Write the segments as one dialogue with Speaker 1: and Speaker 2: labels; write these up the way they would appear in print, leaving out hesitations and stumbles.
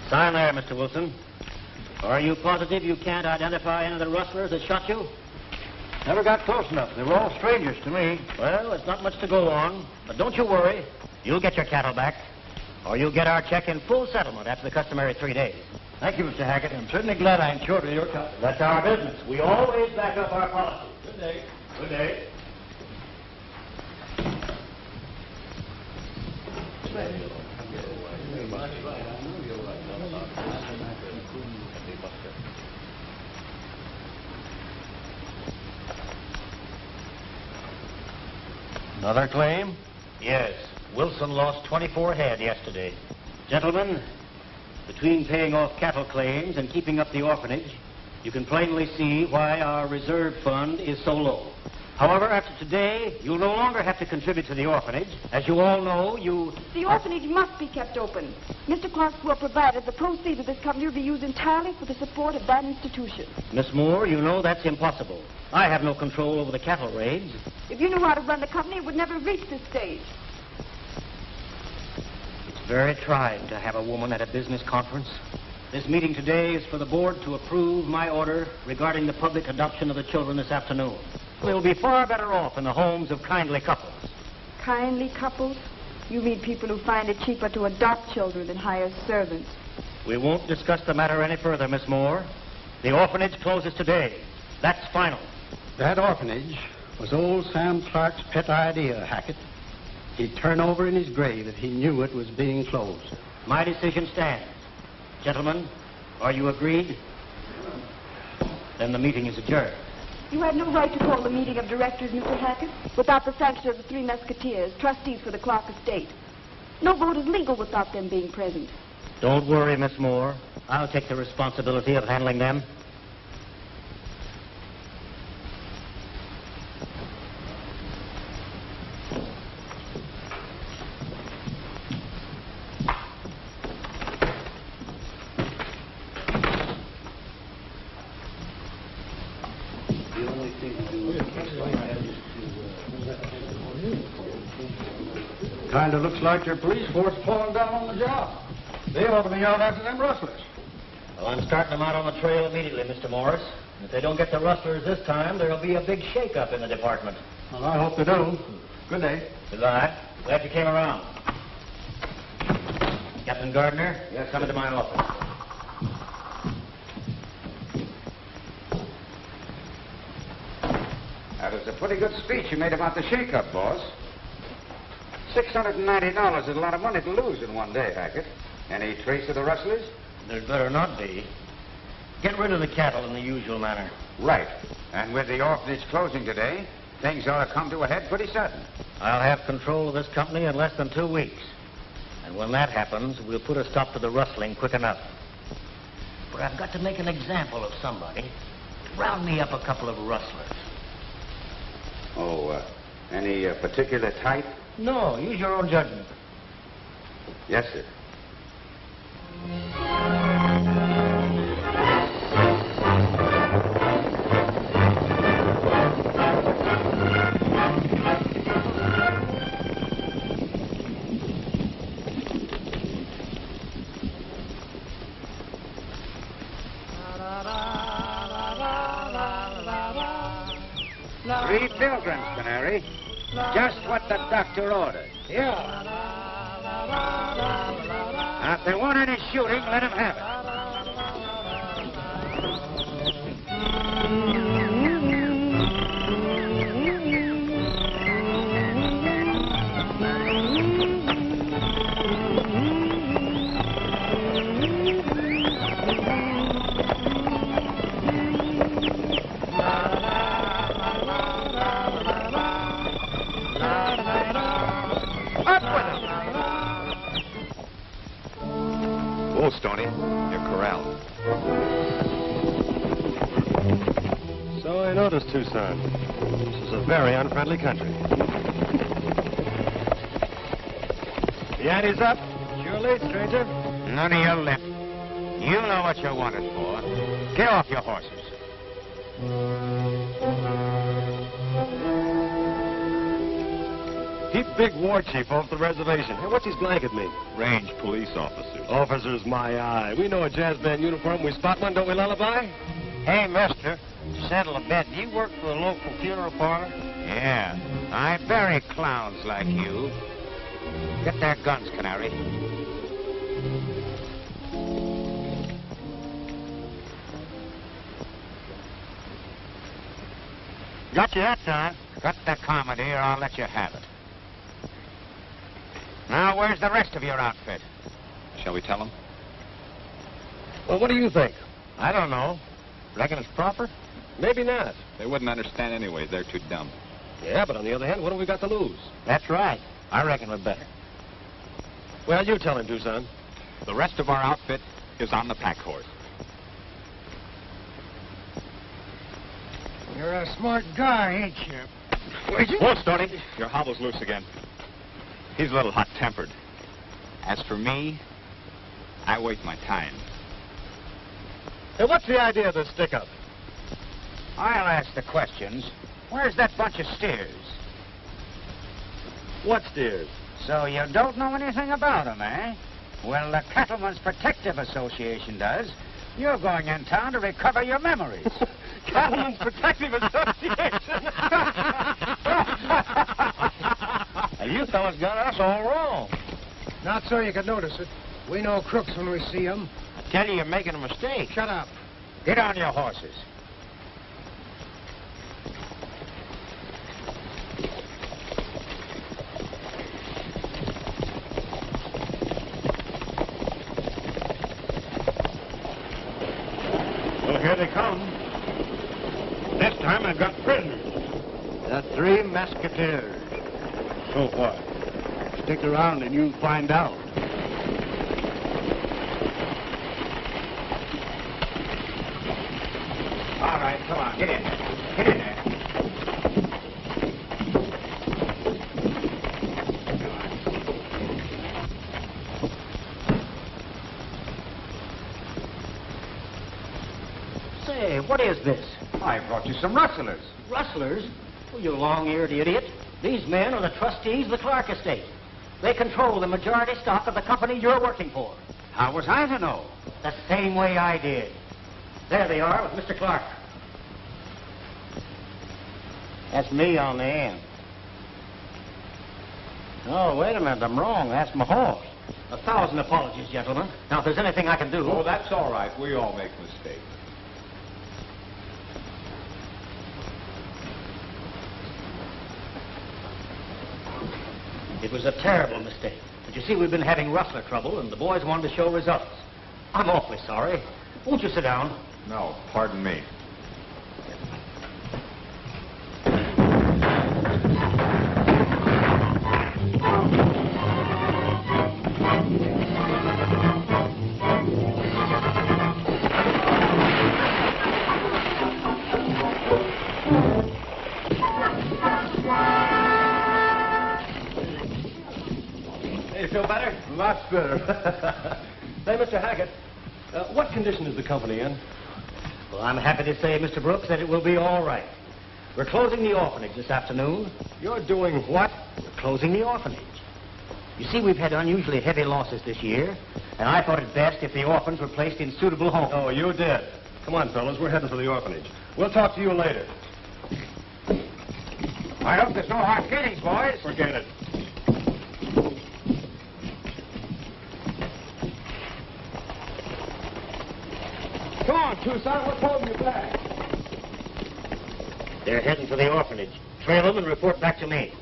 Speaker 1: Sign there, Mr. Wilson. Are you positive you can't identify any of the rustlers that shot you?
Speaker 2: Never got close enough. They were all strangers to me.
Speaker 1: Well, it's not much to go on, but don't you worry. You'll get your cattle back, or you'll get our check in full settlement after the customary 3 days.
Speaker 2: Thank you, Mr. Hackett. I'm certainly glad I insured your cattle.
Speaker 1: That's our business. We always back up our policy.
Speaker 2: Good day.
Speaker 1: Good day.
Speaker 2: Another claim?
Speaker 1: Yes. Wilson lost 24 head yesterday. Gentlemen, between paying off cattle claims and keeping up the orphanage, you can plainly see why our reserve fund is so low. However, after today, you'll no longer have to contribute to the orphanage. As you all know,
Speaker 3: The orphanage must be kept open. Mr. Clark will provide that the proceeds of this company will be used entirely for the support of that institution.
Speaker 1: Miss Moore, you know that's impossible. I have no control over the cattle raids.
Speaker 3: If you knew how to run the company, it would never reach this stage.
Speaker 1: It's very trying to have a woman at a business conference. This meeting today is for the board to approve my order regarding the public adoption of the children this afternoon. We'll be far better off in the homes of kindly couples.
Speaker 3: Kindly couples? You mean people who find it cheaper to adopt children than hire servants.
Speaker 1: We won't discuss the matter any further, Miss Moore. The orphanage closes today. That's final.
Speaker 4: That orphanage was old Sam Clark's pet idea, Hackett. He'd turn over in his grave if he knew it was being closed.
Speaker 1: My decision stands. Gentlemen, are you agreed? Then the meeting is adjourned.
Speaker 3: You had no right to call the meeting of directors, Mr. Hackett, without the sanction of the three Musketeers, trustees for the Clark estate. No vote is legal without them being present.
Speaker 1: Don't worry, Miss Moore. I'll take the responsibility of handling them.
Speaker 2: Kind of looks like your police force falling down on the job. They ought to be out after them rustlers.
Speaker 1: Well, I'm starting them out on the trail immediately, Mr. Morris. If they don't get the rustlers this time, there'll be a big shake-up in the department.
Speaker 2: Well, I hope they do. Good day.
Speaker 1: Goodbye. Glad you came around. Captain Gardner, yes, come into my office.
Speaker 5: That was a pretty good speech you made about the shake-up, boss. $690 is a lot of money to lose in one day, Hackett. Any trace of the rustlers?
Speaker 1: There'd better not be. Get rid of the cattle in the usual manner.
Speaker 5: Right. And with the orphanage closing today, things ought to come to a head pretty sudden.
Speaker 1: I'll have control of this company in less than 2 weeks. And when that happens, we'll put a stop to the rustling quick enough. But I've got to make an example of somebody. Round me up a couple of rustlers.
Speaker 5: Oh, any particular type?
Speaker 1: No, use your own judgment.
Speaker 5: Yes, sir. Three pilgrims, Canary. Just what the doctor ordered.
Speaker 1: Yeah.
Speaker 5: Now, if they want any shooting, let them have it.
Speaker 6: Whoa, Stoney. You're corralled.
Speaker 4: So I noticed, Tucson. This is a very unfriendly country. The ante's up. You're late, stranger.
Speaker 5: None of your lip. You know what you're wanted for. Get off your horses.
Speaker 2: Keep Big War Chief off the reservation. Hey, what's his blanket mean?
Speaker 6: Range police officers.
Speaker 2: Officers, my eye. We know a jazz band uniform. We spot one, don't we, Lullaby?
Speaker 5: Hey, mister, settle a bet. Do you work for the local funeral parlor? Yeah. I bury clowns like you. Get their guns, Canary. Got you that time. Cut the comedy or I'll let you have it. Now, where's the rest of your outfit?
Speaker 6: Shall we tell them?
Speaker 2: Well, what do you think?
Speaker 5: I don't know. Reckon it's proper?
Speaker 2: Maybe not.
Speaker 6: They wouldn't understand anyways. They're too dumb.
Speaker 2: Yeah, but on the other hand, what have we got to lose?
Speaker 5: That's right. I reckon we're better.
Speaker 2: Well, you tell him, Tucson.
Speaker 6: The rest of our outfit is on the pack horse.
Speaker 5: You're a smart guy, ain't you?
Speaker 6: Whoa, Stoney. Your hobble's loose again. He's a little hot-tempered. As for me, I wait my time.
Speaker 2: Hey, what's the idea of this stick-up?
Speaker 5: I'll ask the questions. Where's that bunch of steers?
Speaker 2: What steers?
Speaker 5: So you don't know anything about them, eh? Well, the Cattlemen's Protective Association does. You're going in town to recover your memories.
Speaker 2: Cattlemen's Protective Association.
Speaker 5: And you fellas got us all wrong.
Speaker 7: Not so you could notice it. We know crooks when we see them.
Speaker 5: I tell you, you're making a mistake.
Speaker 7: Shut up.
Speaker 5: Get on your horses.
Speaker 2: Well, here they come. This time I've got prisoners.
Speaker 4: The three Musketeers.
Speaker 2: So far.
Speaker 4: Stick around and you'll find out.
Speaker 5: All right, come on, get in. Get in there.
Speaker 1: Say, what is this?
Speaker 5: I brought you some rustlers.
Speaker 1: Rustlers? Oh, you long-eared idiot. These men are the trustees of the Clark estate. They control the majority stock of the company you're working for.
Speaker 5: How was I to know?
Speaker 1: The same way I did. There they are with Mr. Clark. That's me on the end. Oh, wait a minute. I'm wrong. That's my horse. 1,000 apologies, gentlemen. Now, if there's anything I can do...
Speaker 6: Oh, that's all right. We all make mistakes.
Speaker 1: It was a terrible mistake. But you see, we've been having rustler trouble, and the boys wanted to show results. I'm awfully sorry. Won't you sit down?
Speaker 6: No, pardon me.
Speaker 2: Hey, feel better? Lots better. Hey, Mr. Hackett, what condition is the company in?
Speaker 1: Well, I'm happy to say, Mr. Brooks, that it will be all right. We're closing the orphanage this afternoon.
Speaker 2: You're doing what?
Speaker 1: We're closing the orphanage. You see, we've had unusually heavy losses this year, and I thought it best if the orphans were placed in suitable homes.
Speaker 2: Oh, you did. Come on, fellas. We're heading for the orphanage. We'll talk to you later.
Speaker 5: I hope there's no hard feelings, boys.
Speaker 2: Forget it. Come on, Tucson. What's holding you back?
Speaker 1: They're heading for the orphanage. Trail them and report back to me.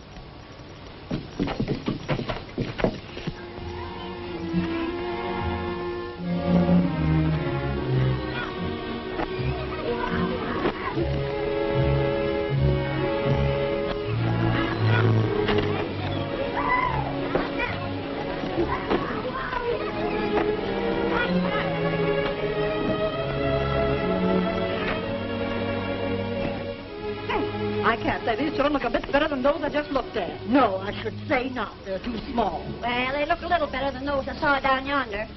Speaker 8: I can't say these children look a bit better than those I just looked at.
Speaker 9: No, I should say not.
Speaker 8: They're too small.
Speaker 9: Well, they look a little better than those I saw down yonder.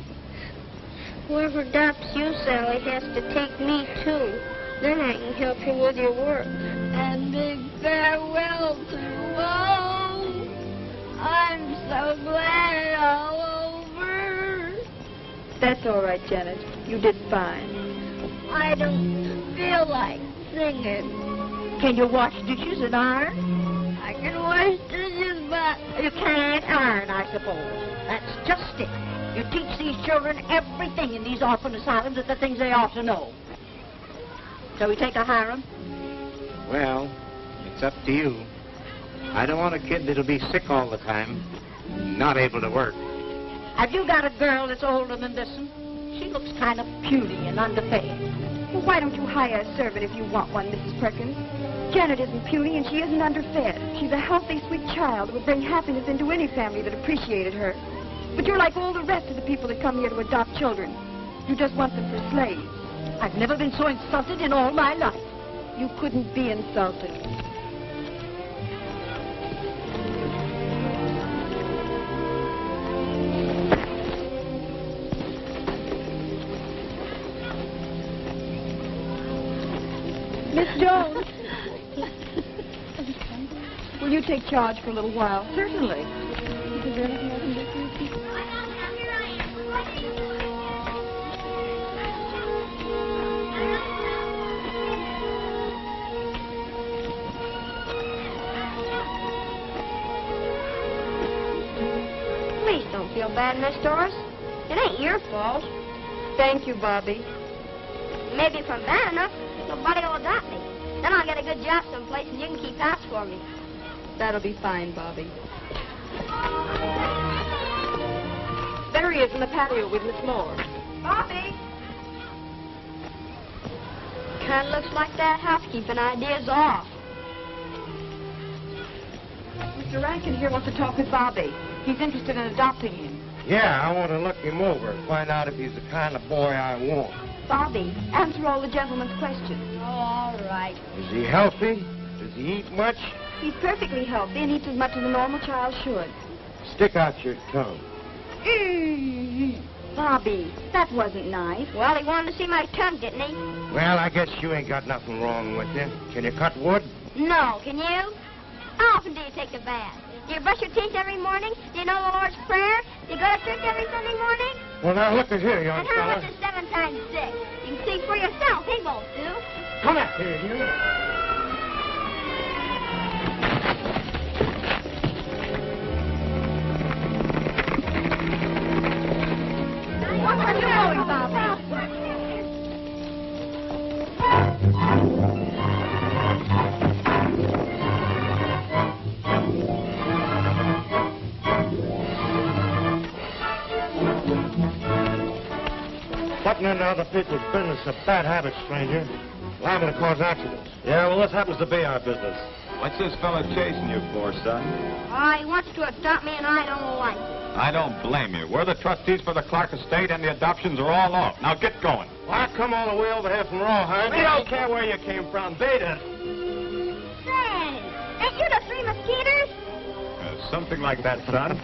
Speaker 10: Whoever adopts you, Sally, has to take me, too. Then I can help you with your work.
Speaker 9: And big farewell to all. I'm so glad it's all over.
Speaker 3: That's all right, Janet. You did fine.
Speaker 9: I don't feel like singing.
Speaker 8: Can you wash dishes and iron?
Speaker 9: I can wash dishes, but
Speaker 8: You can't iron, I suppose. That's just it. You teach these children everything in these orphan asylums that the things they ought to know. Shall we take a harem?
Speaker 5: Well, it's up to you. I don't want a kid that'll be sick all the time, not able to work.
Speaker 8: Have you got a girl that's older than this one? She looks kind of puny and underfed.
Speaker 3: Well, why don't you hire a servant if you want one, Mrs. Perkins? Janet isn't puny and she isn't underfed. She's a healthy, sweet child who would bring happiness into any family that appreciated her. But you're like all the rest of the people that come here to adopt children. You just want them for slaves.
Speaker 8: I've never been so insulted in all my life.
Speaker 3: You couldn't be insulted. Miss Jones. Will you take charge for a little while?
Speaker 8: Certainly.
Speaker 3: Is there anything I can do for you?
Speaker 10: Please don't feel bad, Miss Doris. It ain't your fault.
Speaker 3: Thank you, Bobby.
Speaker 10: Maybe if I'm bad enough, nobody will adopt me. Then I'll get a good job someplace and you can keep house for me.
Speaker 3: That'll be fine, Bobby.
Speaker 8: There he is in the patio with Miss Moore.
Speaker 10: Bobby! Kind of looks like that housekeeping idea's off.
Speaker 3: Mr. Rankin here wants to talk with Bobby. He's interested in adopting him.
Speaker 2: Yeah, I want to look him over and find out if he's the kind of boy I want.
Speaker 3: Bobby, answer all the gentleman's questions.
Speaker 10: Oh, all right.
Speaker 2: Is he healthy? Does he eat much?
Speaker 3: He's perfectly healthy and eats as much as a normal child should.
Speaker 2: Stick out your tongue.
Speaker 3: Bobby, that wasn't nice.
Speaker 10: Well, he wanted to see my tongue, didn't he?
Speaker 2: Well, I guess you ain't got nothing wrong with you. Can you cut wood?
Speaker 10: No, can you? How often do you take a bath? Do you brush your teeth every morning? Do you know the Lord's Prayer? Do you go to church every Sunday morning?
Speaker 2: Well, now, look at here, young
Speaker 10: And how
Speaker 2: fella.
Speaker 10: much is 7 times 6? You can see for yourself. He won't do.
Speaker 2: Come up here, you.
Speaker 8: What are you doing, Bobby?
Speaker 2: Butting into other people's business is a bad habit, stranger. Liable to cause accidents.
Speaker 11: Yeah, well, this happens to be our business.
Speaker 6: What's this fella chasing you for, son?
Speaker 10: He wants to adopt me, and I don't like it.
Speaker 6: I don't blame you. We're the trustees for the Clark estate, and the adoptions are all off. Now get going.
Speaker 2: Well, I come all the way over here from Rawhide.
Speaker 11: We don't care where you came from. Beat it.
Speaker 10: Say, ain't you the Three Mosquitoes?
Speaker 6: Something like that, son.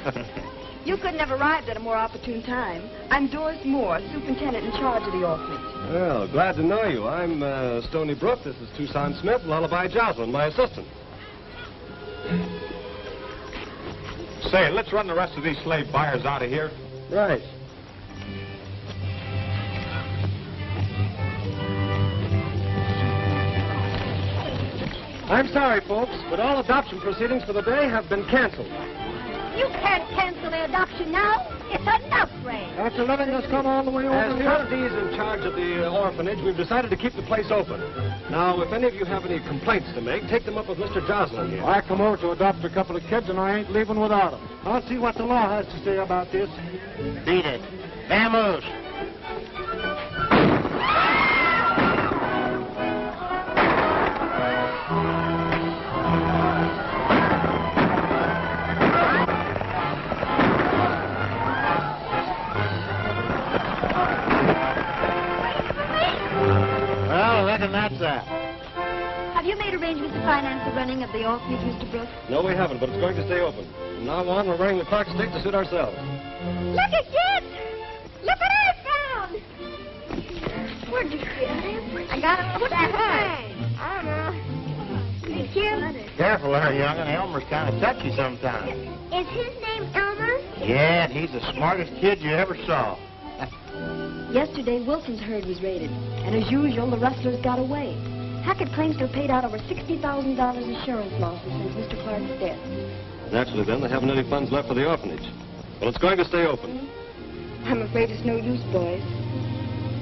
Speaker 3: You couldn't have arrived at a more opportune time. I'm Doris Moore, superintendent in charge of the orphanage.
Speaker 11: Well, glad to know you. I'm Stony Brook. This is Tucson Smith, Lullaby Jocelyn, my assistant.
Speaker 6: Say, let's run the rest of these slave buyers out of here.
Speaker 11: Right. I'm sorry, folks, but all adoption proceedings for the day have been canceled.
Speaker 10: You can't cancel the adoption now. It's enough, Ray.
Speaker 11: After letting us come all the way over here? As trustees in charge of the orphanage, we've decided to keep the place open. Now, if any of you have any complaints to make, take them up with Mr. Jocelyn here.
Speaker 4: I come over to adopt a couple of kids, and I ain't leaving without them. I'll see what the law has to say about this.
Speaker 1: Beat it. Vamoose. Well, I reckon that's that.
Speaker 3: Have you made arrangements to finance the running of the orphanage, Mr. Brooks?
Speaker 11: No, we haven't, but it's going to stay open. From now on, we're running the Clark estate to suit ourselves.
Speaker 10: Look at kids! Look what I found! Where'd you get it? I got it. What's that? I don't know. Thank you.
Speaker 2: Yeah,
Speaker 5: careful there, young'un. Elmer's kind of touchy sometimes.
Speaker 9: Is his name Elmer?
Speaker 5: Yeah, and he's the smartest kid you ever saw.
Speaker 3: Yesterday, Wilson's herd was raided, and as usual, the rustlers got away. Hackett claims to have paid out over $60,000 insurance losses since Mr. Clark's death.
Speaker 2: Naturally, then, they haven't any funds left for the orphanage. Well, it's going to stay open.
Speaker 3: I'm afraid it's no use, boys.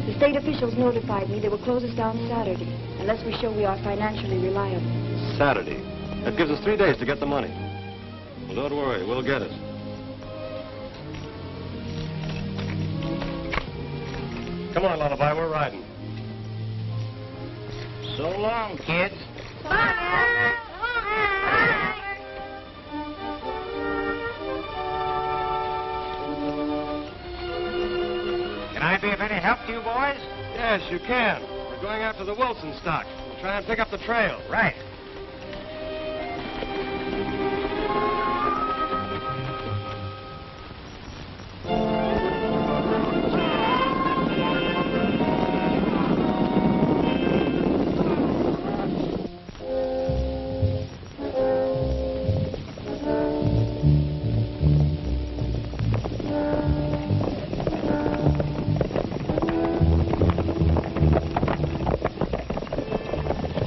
Speaker 3: The state officials notified me they will close us down Saturday, unless we show we are financially reliable.
Speaker 2: Saturday. That gives us 3 days to get the money. Well, don't worry, we'll get it. Come on, Lullaby, we're riding.
Speaker 5: So long, kids.
Speaker 9: Bye.
Speaker 5: Can I be of any help to you boys?
Speaker 2: Yes, you can. We're going after the Wilson stock. We'll try and pick up the trail.
Speaker 5: Right.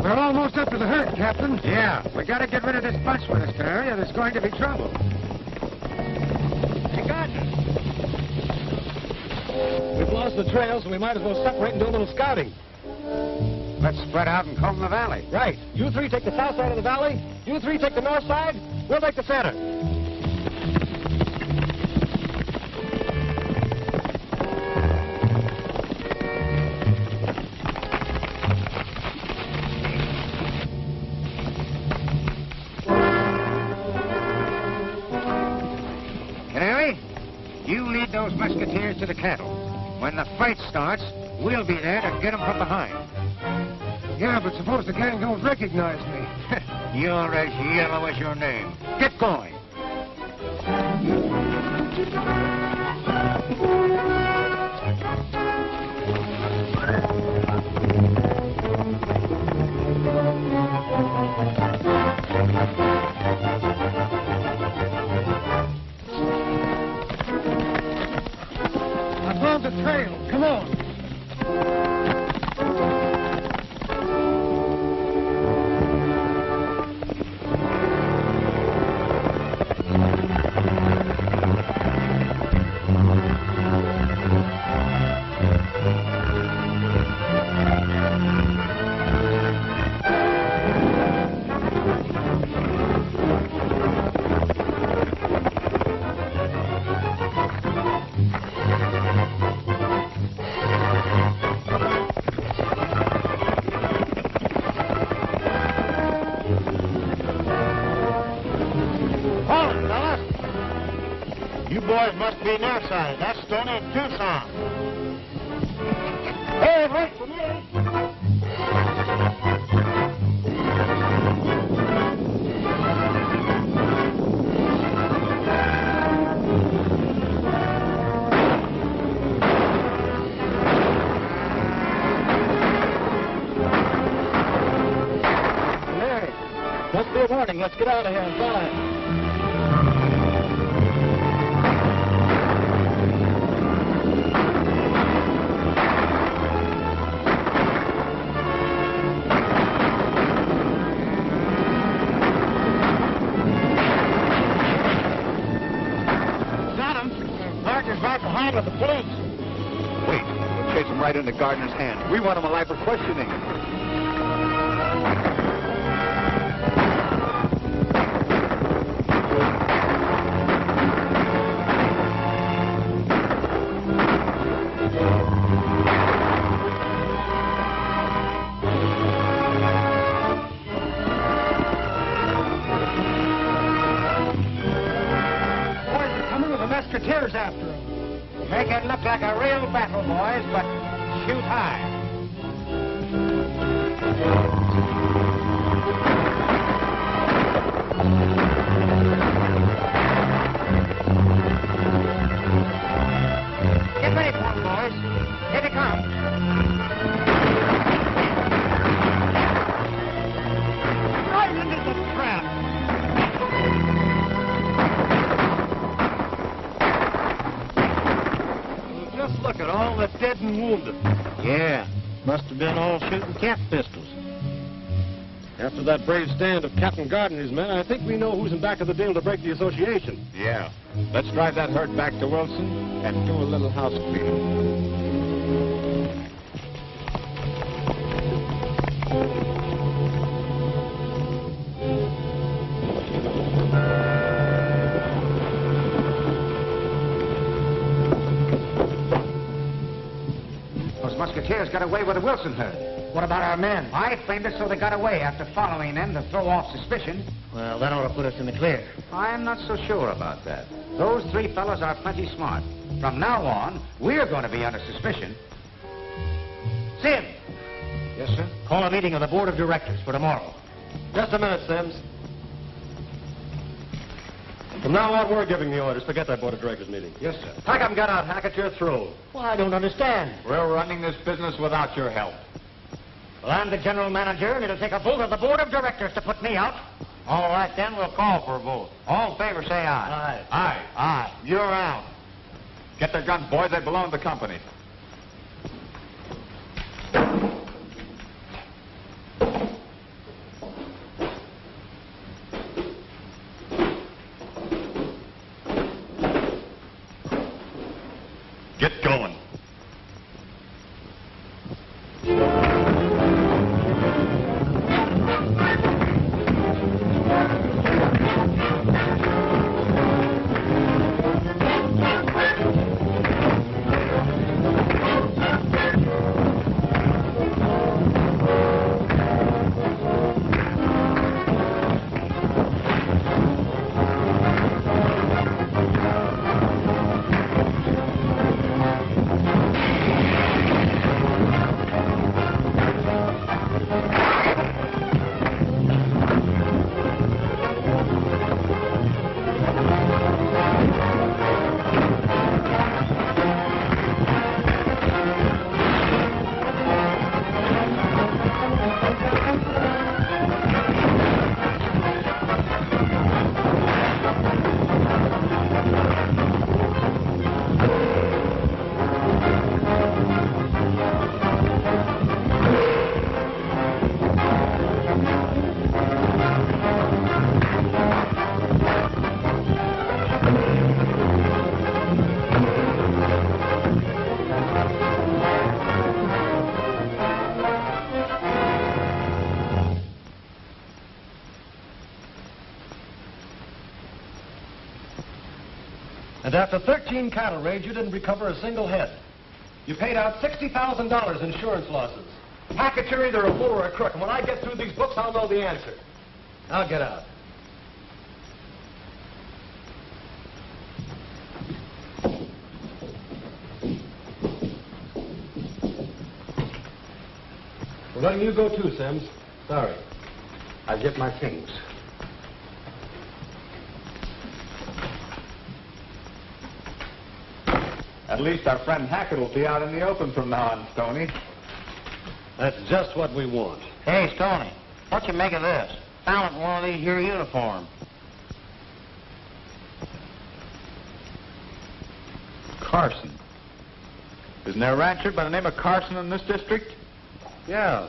Speaker 7: We're almost up to the herd, Captain.
Speaker 5: Yeah, we gotta get rid of this bunch with us, Canaria. There's going to be trouble. Hey, Gardner.
Speaker 2: We've lost the trail, so we might as well separate and do a little scouting.
Speaker 5: Let's spread out and comb the valley.
Speaker 2: Right. You three take the south side of the valley. You three take the north side. We'll take the center.
Speaker 5: Canary, you lead those musketeers to the cattle. When the fight starts, we'll be there to get them from behind.
Speaker 7: Yeah, but suppose the gang don't recognize me.
Speaker 5: You're as yellow as your name. Get going.
Speaker 7: I found the trail. Come on.
Speaker 5: You boys must be near side. That's Stony and Tucson. Hey, wait for me.
Speaker 2: Mary, must be a warning. Let's get out of here and fly.
Speaker 5: Right behind with the police.
Speaker 6: Wait, we'll chase him right into Gardner's hand. We want him alive for questioning.
Speaker 7: Boys are coming with the musketeers after them.
Speaker 5: Make it look like a real battle, boys, but shoot high. Get ready for 'em, boys. Here they come. Right into the trap.
Speaker 2: all the dead and wounded.
Speaker 1: Yeah, must have been all shooting cap pistols.
Speaker 2: After that brave stand of Captain Gardner and his men, I think we know who's in back of the deal to break the association.
Speaker 6: Yeah. Let's drive that herd back to Wilson and do a little house cleaning.
Speaker 5: Those musketeers got away with the Wilson herd. What about our men? I framed it so they got away after following them to throw off suspicion.
Speaker 1: Well, that ought to put us in the clear.
Speaker 5: I'm not so sure about that. Those three fellows are plenty smart. From now on, we're going to be under suspicion. Sim! Yes, sir?
Speaker 1: Call a meeting of the board of directors for tomorrow.
Speaker 2: Just a minute, Sims. From now on, we're giving the orders. Forget that board of directors meeting.
Speaker 5: Yes, sir.
Speaker 2: Pack up and get out, Hackett. You're through.
Speaker 1: Well, I don't understand.
Speaker 6: We're running this business without your help.
Speaker 1: Well, I'm the general manager, and it'll take a vote of the board of directors to put me out. All right, then, we'll call for a vote. All in favor, say aye.
Speaker 2: Aye.
Speaker 6: Aye.
Speaker 1: Aye. You're out.
Speaker 6: Get their guns, boys. They belong to the company. Get going.
Speaker 2: And after 13 cattle raids, you didn't recover a single head. You paid out $60,000 insurance losses. Hackett, you're either a fool or a crook, and when I get through these books, I'll know the answer. Now get out. We're letting you go too, Sims. Sorry.
Speaker 5: I'll get my things.
Speaker 6: At least our friend Hackett will be out in the open from now on, Stoney.
Speaker 2: That's just what we want.
Speaker 1: Hey, Stoney, what you make of this? Found it in one of these here uniforms.
Speaker 6: Carson. Isn't there a rancher by the name of Carson in this district?
Speaker 2: Yeah.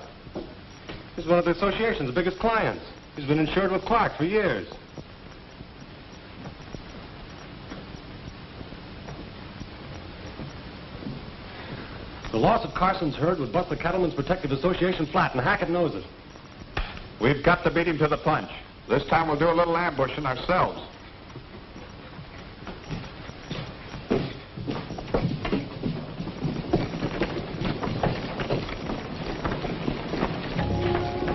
Speaker 2: He's one of the association's biggest clients. He's been insured with Clark for years. The loss of Carson's herd would bust the Cattlemen's Protective Association flat, and Hackett knows it.
Speaker 6: We've got to beat him to the punch. This time we'll do a little ambushing ourselves.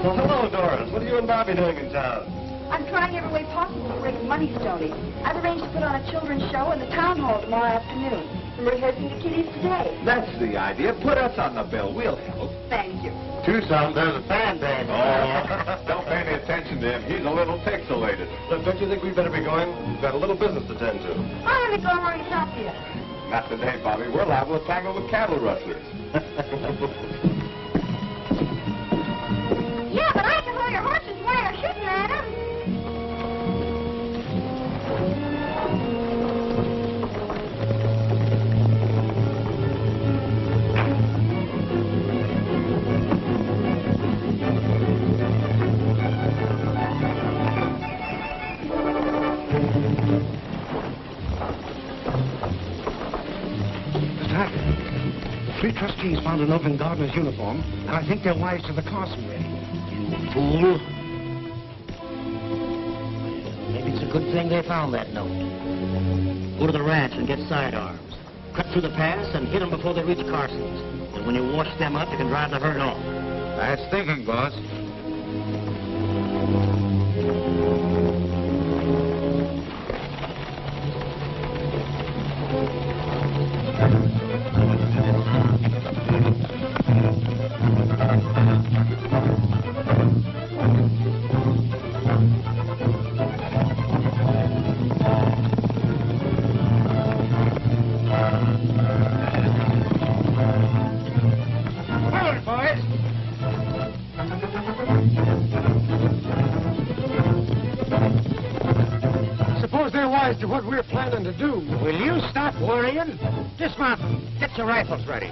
Speaker 2: Well, hello, Doris. What are you and Bobby doing in town?
Speaker 3: I'm trying every way possible to raise money, Stoney. I've arranged to put on a children's show in the town hall tomorrow afternoon. I'm rehearsing the kiddies today.
Speaker 6: That's the idea. Put us on the bill. We'll help.
Speaker 3: Thank you.
Speaker 1: Tucson, there's a fan band.
Speaker 6: Oh, don't pay any attention to him. He's a little pixelated.
Speaker 2: Look, don't you think we'd better be going? We've got a little business to tend to.
Speaker 3: I'm going to go hurry it up here.
Speaker 6: Not today, Bobby. We're liable to tangle with cattle rustlers.
Speaker 10: Yeah, but I can hold your horses while you're shooting at them.
Speaker 7: three trustees found a note in Gardner's uniform, and I think they're wise to the Carson way.
Speaker 1: You fool. Maybe it's a good thing they found that note. Go to the ranch and get sidearms. Cut through the pass and hit them before they reach Carson's. And when you wash them up, you can drive the herd off.
Speaker 5: That's thinking, boss.
Speaker 7: To what we're planning to do.
Speaker 5: Will you stop worrying? Dismount. Get your rifles ready.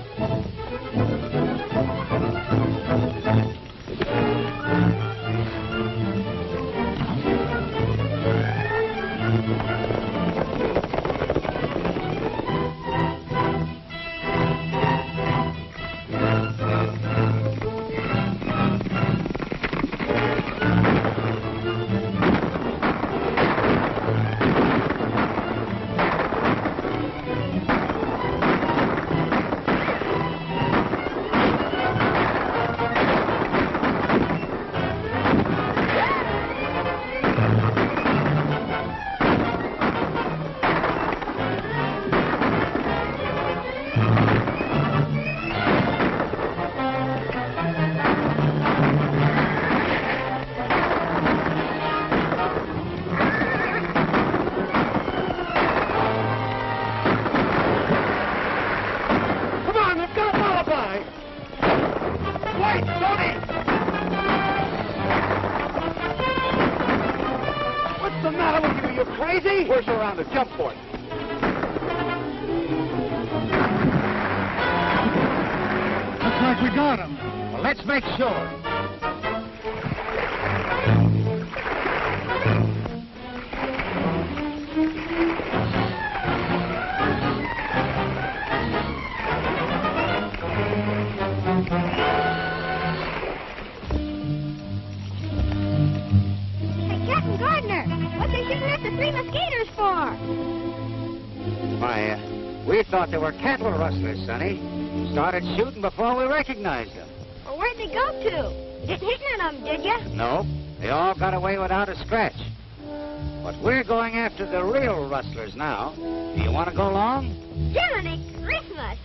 Speaker 2: Jump for it.
Speaker 7: Looks like we got him.
Speaker 5: Well, let's make sure.
Speaker 10: Hey, Captain Gardner, what's they shooting at the Three Musketeers for?
Speaker 5: Why, we thought they were cattle rustlers, Sonny. Started shooting before we recognized them.
Speaker 10: Well, where'd they go to? You didn't hit none of them, did you?
Speaker 5: No, they all got away without a scratch. But we're going after the real rustlers now. Do you want to go along?
Speaker 10: Jiminy Christmas!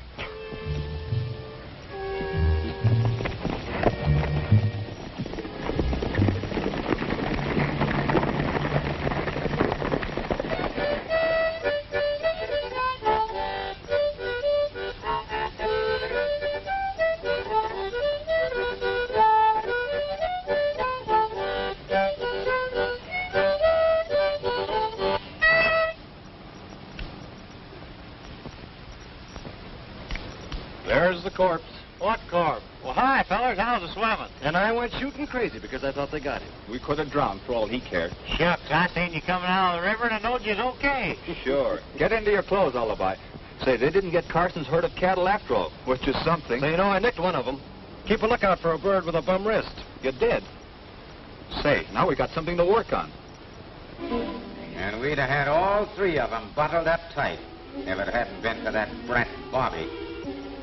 Speaker 2: There's the corpse.
Speaker 11: What corpse? Well, hi, fellas. How's the swimming?
Speaker 2: And I went shooting crazy because I thought they got him.
Speaker 6: We could have drowned for all he cared.
Speaker 5: Shucks, I seen you coming out of the river and I knowed you was okay.
Speaker 6: Sure. Get into your clothes, Alibi. Say, they didn't get Carson's herd of cattle after all, which is something.
Speaker 2: So, you know, I nicked one of them. Keep a lookout for a bird with a bum wrist.
Speaker 6: You did. Say, now we got something to work on.
Speaker 5: And we'd have had all three of them bottled up tight if it hadn't been for that brat Bobby.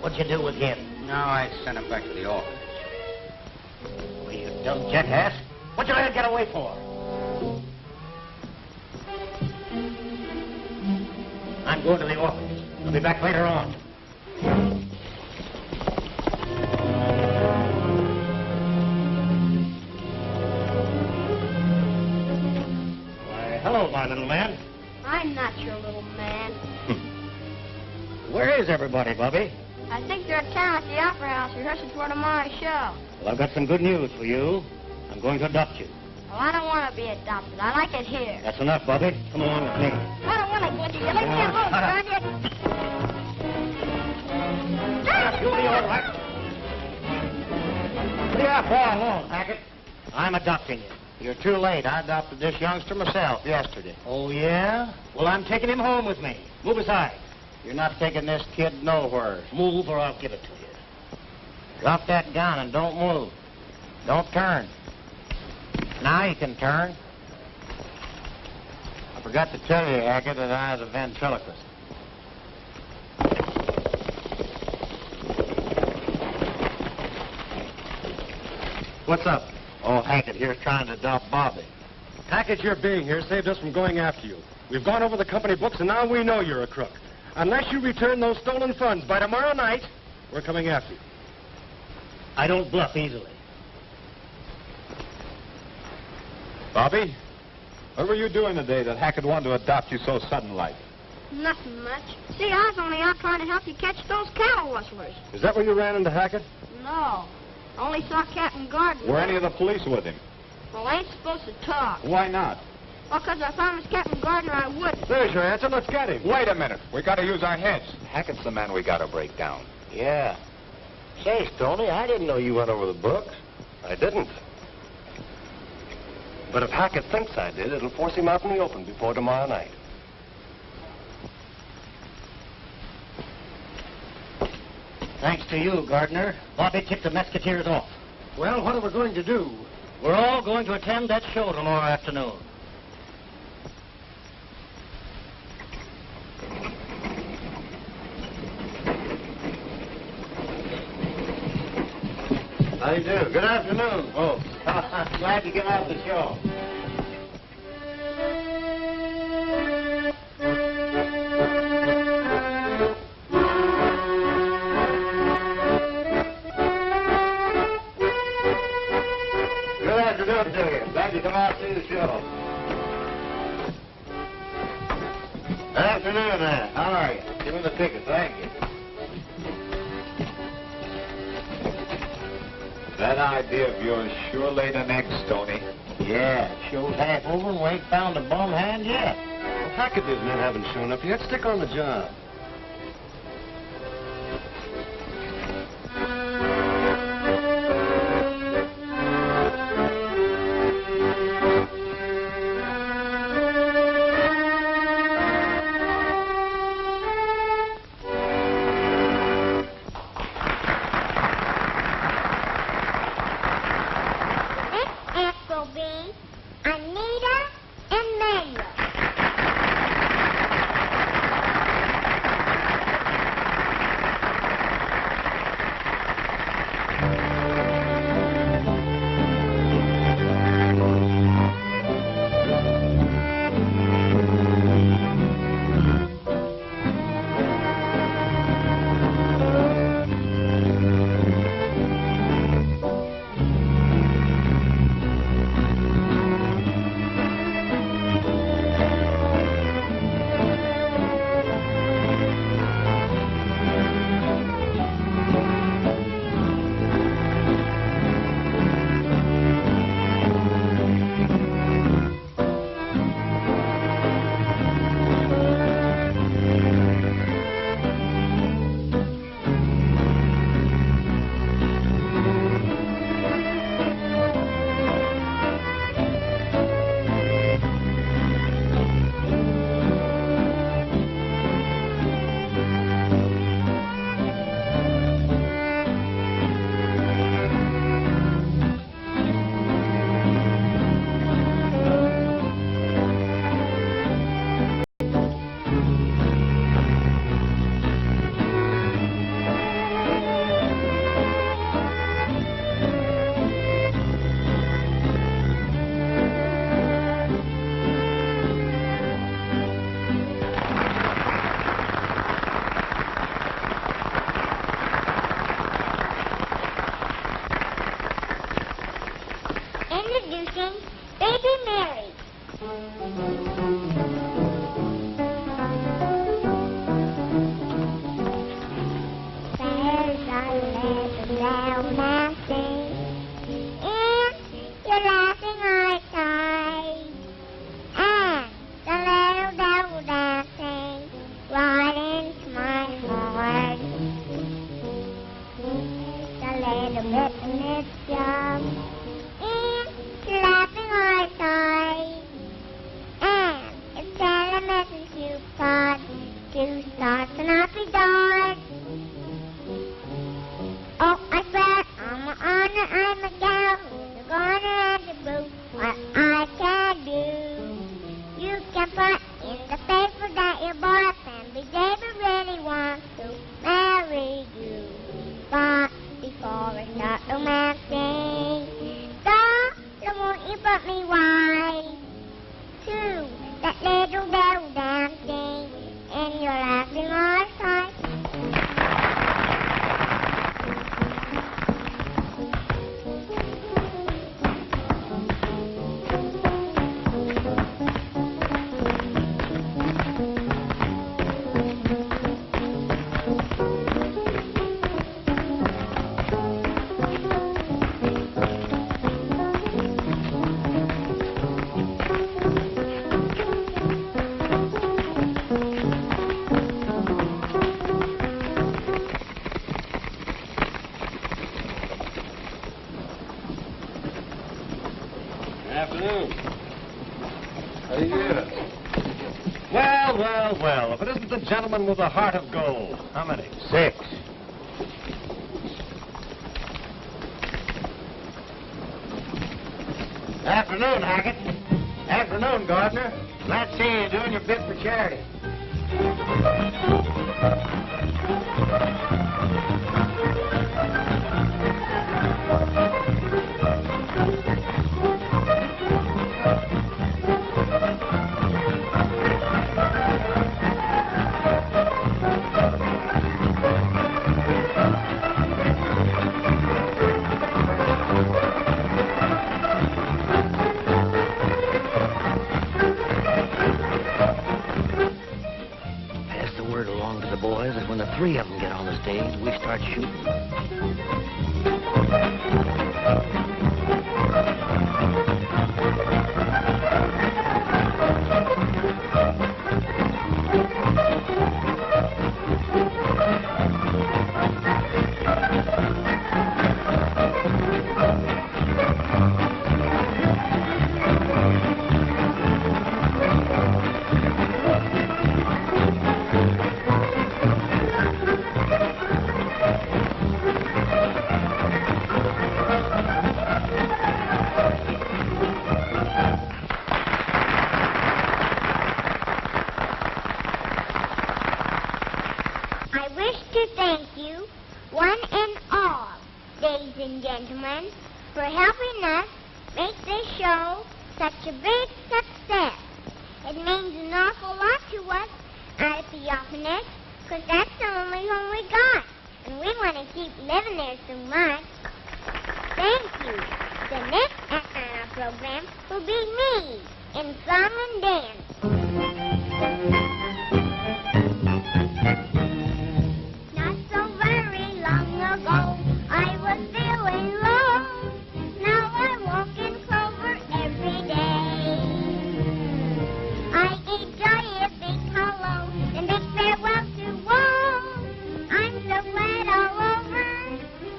Speaker 1: What'd you do with him?
Speaker 5: No, I sent him back to the orphanage.
Speaker 1: Well, you dumb jackass. What'd you let him get away for? I'm going to the orphanage. I'll be back later on. Why, hello, my little man.
Speaker 10: I'm not your little man.
Speaker 1: Where is everybody, Bobby?
Speaker 10: I think they're at town at the Opera House rehearsing for tomorrow's show.
Speaker 1: Well, I've got some good news for you. I'm going to adopt you.
Speaker 10: Well, I don't want to be adopted. I like it here.
Speaker 1: That's enough, Bobby. Come along with me.
Speaker 10: I don't want to go with you. Let me alone, darn you.
Speaker 1: You'll be all right. Leave that boy alone, Hackett. I'm adopting you. You're too late. I adopted this youngster myself yesterday. Oh, yeah? Well, I'm taking him home with me. Move aside. You're not taking this kid nowhere. Move or I'll give it to you.
Speaker 5: Drop that gun and don't move. Don't turn. Now you can turn. I forgot to tell you, Hackett, that I was a ventriloquist.
Speaker 2: What's up?
Speaker 5: Oh, Hackett here's trying to adopt Bobby.
Speaker 2: Hackett, your being here saved us from going after you. We've gone over the company books, and now we know you're a crook. Unless you return those stolen funds by tomorrow night, we're coming after you.
Speaker 1: I don't bluff easily.
Speaker 6: Bobby, what were you doing today that Hackett wanted to adopt you so sudden-like?
Speaker 10: Nothing much. See, I was only out trying to help you catch those cattle rustlers.
Speaker 2: Is that where you ran into Hackett?
Speaker 10: No. Only saw Captain Gardner.
Speaker 6: Were any of the police with him?
Speaker 10: Well, I ain't supposed to talk.
Speaker 6: Why not?
Speaker 10: Well, 'cause I promised Captain Gardner I wouldn't.
Speaker 2: There's your answer. Let's get him.
Speaker 6: Wait a minute. We got to use our heads. Hackett's the man we got to break down.
Speaker 1: Yeah. Say, Stoney, I didn't know you went over the books.
Speaker 2: I didn't. But if Hackett thinks I did, it'll force him out in the open before tomorrow night.
Speaker 1: Thanks to you, Gardner. Bobby tipped the Musketeers off.
Speaker 4: Well, what are we going to do?
Speaker 1: We're all going to attend that show tomorrow afternoon. How do you do? Good afternoon, folks. Glad you came out to the show. Good afternoon to you. Glad you come out to see the show. Good afternoon, man. How are you? Give me the ticket. Thank you.
Speaker 6: That idea of yours sure laid an egg, Stoney.
Speaker 1: Yeah, show's half over and we ain't found a bum hand yet.
Speaker 2: Well, Hackett and his men haven't shown up yet. Stick on the job.
Speaker 9: Introducing Baby Mary. There's a little brown mountain, and you're laughing outside. And the little devil dancing right into my heart. The little bit in its job. Laughing outside, and it's telling a message to God to two starts and I'll be dark. Oh, I swear, I'm an honor, I'm a gal, the garner and the boot, what I can do. You can put in the paper that your boyfriend, Big David, really wants to marry you. But before I start romancing, darling, won't you put me wise to that little devil dancing in your laughing eyes?
Speaker 2: Afternoon. How do you do? Well, well, well. If it isn't the gentleman with the heart of gold. How many?
Speaker 1: 6. Afternoon, Hackett. Afternoon, Gardner. Glad to see you doing your bit for charity. Boys, that when the 3 of them get on the stage, we start shooting.
Speaker 9: Gentlemen, for helping us make this show such a big success. It means an awful lot to us out at the orphanage, because that's the only home we got, and we want to keep living there so much. Thank you. The next act on our program will be me in song and dance. Not so very long ago, I was feeling low. Now I walk in clover every day. I eat joy, a big hello, and big farewell to woe. I'm so glad all over.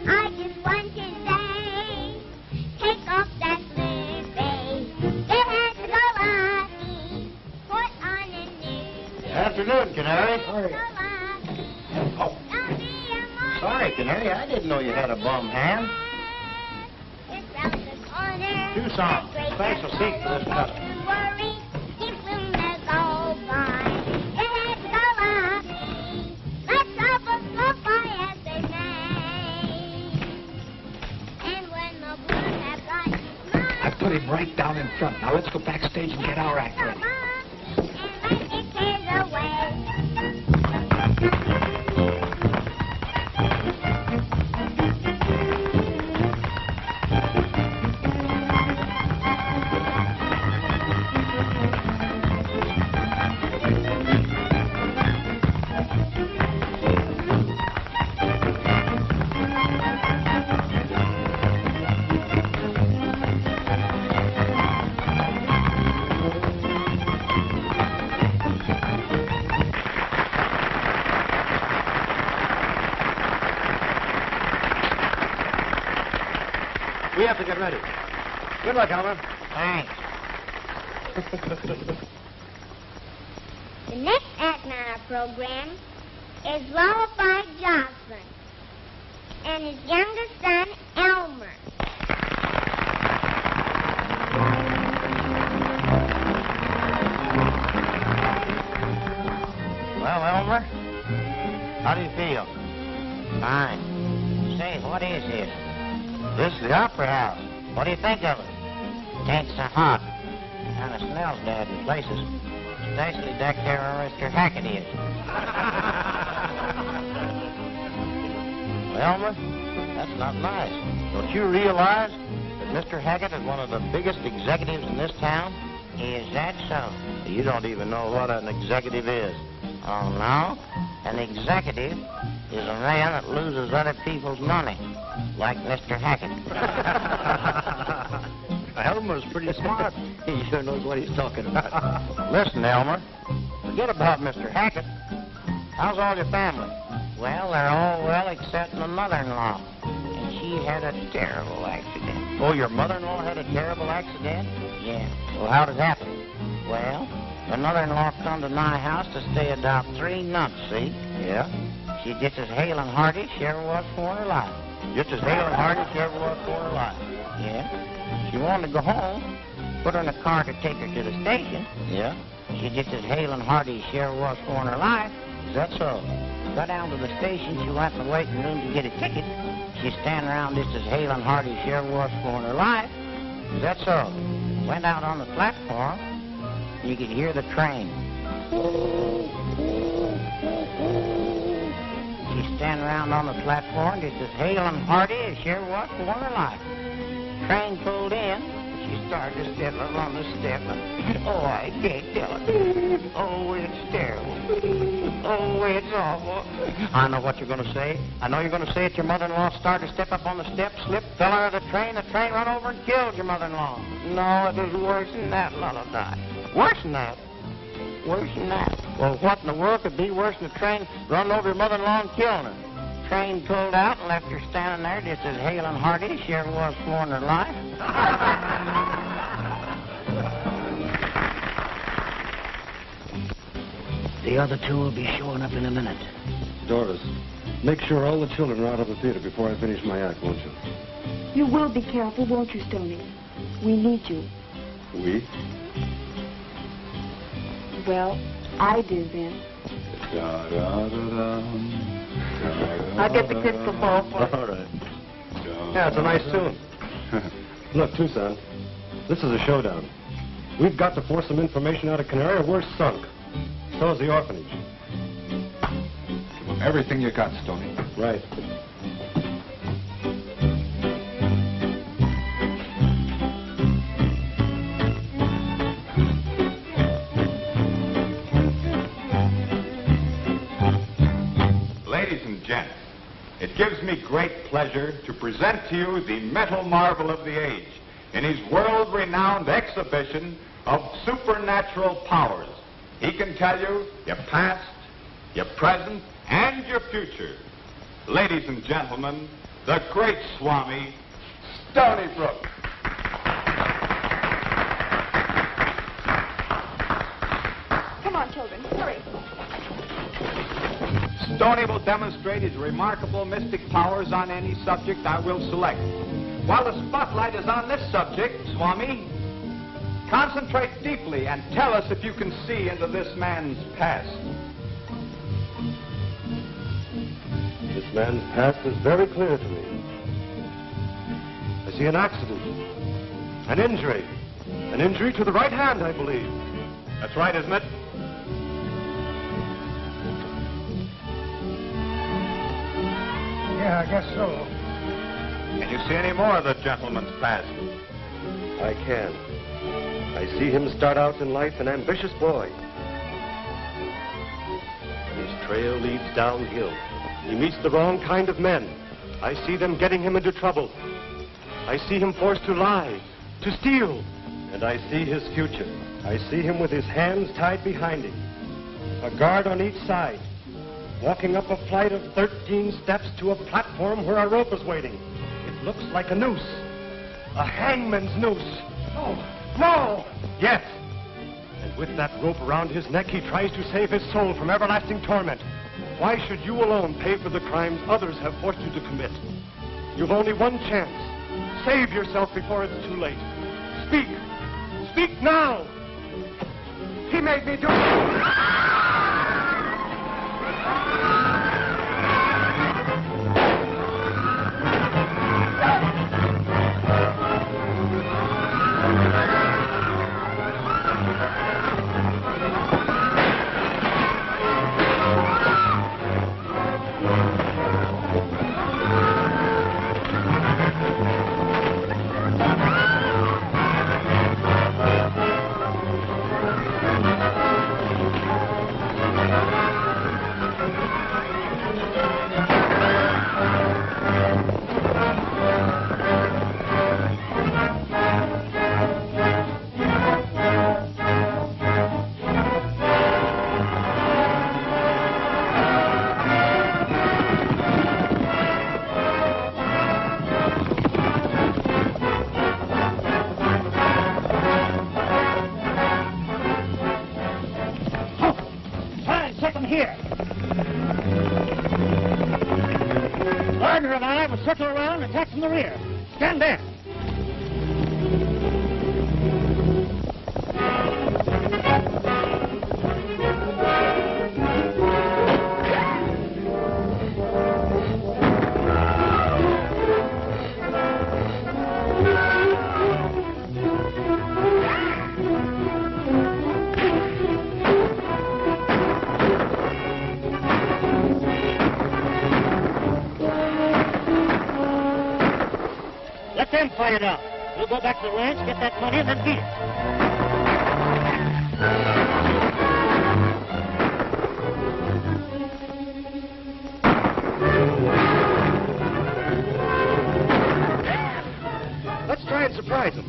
Speaker 9: I just want to say, take off that blue face. It has to go lucky. Put on a new.
Speaker 1: Afternoon, Canary.
Speaker 9: Sorry.
Speaker 1: Oh. Sorry, Canary. I didn't know you had a bum hand. 2 songs. Special seat for this cutter.
Speaker 12: I put him right down in front. Now let's go backstage and get our act ready.
Speaker 2: We have to get ready. Good luck, Alma.
Speaker 1: Thanks.
Speaker 9: The next act in our program is Lullaby Jocelyn and his youngest son, Elmer.
Speaker 5: Well, Elmer, how do you feel? Fine. Say, what is this? This is the Opera House. What do you think of it? It ain't so hot. Kind of smells bad in places. Especially back there where Mr. Hackett is. Well, Elmer, that's not nice. Don't you realize that Mr. Hackett is one of the biggest executives in this town? Is that so? You don't even know what an executive is. Oh, no? An executive is a man that loses other people's money, like Mr. Hackett.
Speaker 1: Elmer's pretty smart. He sure knows what he's talking about.
Speaker 5: Listen, Elmer, forget about Mr. Hackett. How's all your family? Well, they're all well except my mother-in-law. And she had a terrible accident. Oh, your mother-in-law had a terrible accident? Yeah. Well, how'd it happen? Well, my mother-in-law come to my house to stay about 3 months, see? Yeah. She's just as hale and hearty as she ever was for her life. Just as hale and hearty as she ever was for her life. Yeah. She wanted to go home, put her in a car to take her to the station. Yeah. She's just as hale and hearty as she ever was for her life. Is that so? Got down to the station, she went in the waiting room to get a ticket. She's standing around just as hale and hearty as she ever was for her life. Is that so? Went out on the platform, you could hear the train. She's standing around on the platform just as hale and hearty as she ever was for her life. Train pulled in. She started to step up on the step, and oh, I can't tell it. Oh, it's terrible. Oh, it's awful. I know what you're going to say. I know you're going to say that your mother-in-law started to step up on the step, slipped, fell out of the train run over and killed your mother-in-law. No, it was worse than that, Lullaby. Worse than that? Worse than that? Well, what in the world could be worse than the train running over your mother-in-law and killing her? Train pulled out and left her standing there just as hale and hearty as she ever was for in her life.
Speaker 1: The other two will be showing up in a minute.
Speaker 11: Doris, make sure all the children are out of the theater before I finish my act, won't you?
Speaker 3: You will be careful, won't you, Stoney? We need you.
Speaker 11: We?
Speaker 3: Well, I do then.
Speaker 2: I'll get the crystal ball for you.
Speaker 11: All right. Yeah, it's a nice tune. Look, Tucson, this is a showdown. We've got to force some information out of Canary or we're sunk. So is the orphanage.
Speaker 12: Give them everything you got, Stoney.
Speaker 11: Right.
Speaker 6: Ladies and gents, it gives me great pleasure to present to you the metal marvel of the age in his world-renowned exhibition of supernatural powers. He can tell you your past, your present, and your future. Ladies and gentlemen, the great Swami, Stony Brook.
Speaker 3: Come on, children, hurry.
Speaker 6: Stoney will demonstrate his remarkable mystic powers on any subject I will select. While the spotlight is on this subject, Swami, concentrate deeply and tell us if you can see into this man's past.
Speaker 11: This man's past is very clear to me. I see an accident, an injury to the right hand, I believe. That's right, isn't it?
Speaker 7: Yeah, I guess so.
Speaker 6: Can you see any more of the gentleman's past?
Speaker 11: I can. I see him start out in life an ambitious boy. His trail leads downhill. He meets the wrong kind of men. I see them getting him into trouble. I see him forced to lie, to steal. And I see his future. I see him with his hands tied behind him, a guard on each side, walking up a flight of 13 steps to a platform where a rope is waiting. It looks like a noose, a hangman's noose. No! No! Yes. And And with that rope around his neck, he tries to save his soul from everlasting torment. Why should you alone pay for the crimes others have forced you to commit? You've only one chance. Save yourself before it's too late. Speak. Speak now.
Speaker 7: He made me do it.
Speaker 1: Here. Gardner and I will circle around and attack from the rear. Stand there. Fight it out. We'll go back to the ranch, get that money, and then beat
Speaker 2: it. Let's try and surprise him.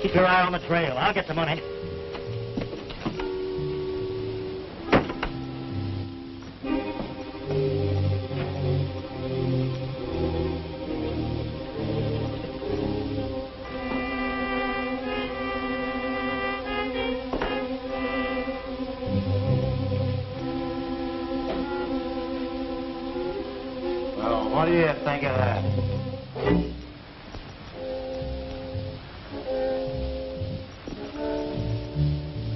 Speaker 2: Keep your eye on the trail. I'll get the money.
Speaker 5: Well, what do you think of that?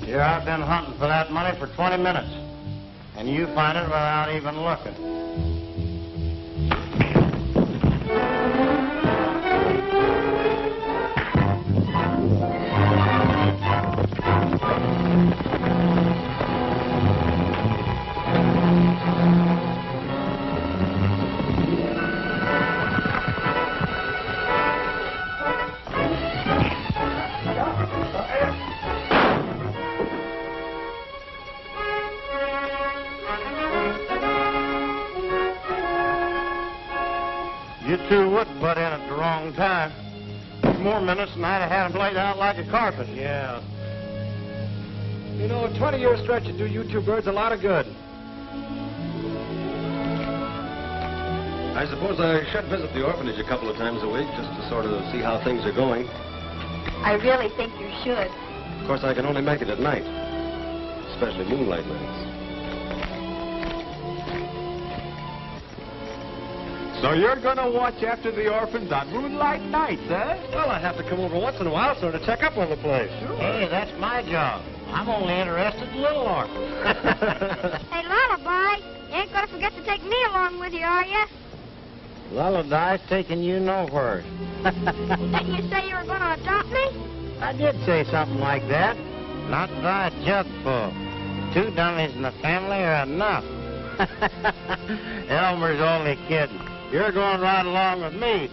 Speaker 5: Here I've been hunting for that money for 20 minutes, and you find it without even looking. You two would butt in at the wrong time. More minutes than I'd have had them laid out like a carpet.
Speaker 2: Yeah. You know, a 20-year stretch would do you two birds a lot of good.
Speaker 11: I suppose I should visit the orphanage a couple of times a week just to sort of see how things are going.
Speaker 3: I really think you should.
Speaker 11: Of course, I can only make it at night, especially moonlight nights.
Speaker 6: So you're going to watch after the orphans on moonlight nights, eh?
Speaker 2: Well, I have to come over once in a while, sir, to check up on the place.
Speaker 5: Hey, that's my job. I'm only interested in little orphans.
Speaker 10: Hey, Lullaby, you ain't gonna forget to take me along with you, are you?
Speaker 5: Lullaby's taking you nowhere.
Speaker 10: Didn't you say you were gonna adopt me?
Speaker 5: I did say something like that. Not by a jug full. 2 dummies in the family are enough. Elmer's only kidding. You're going right along with me.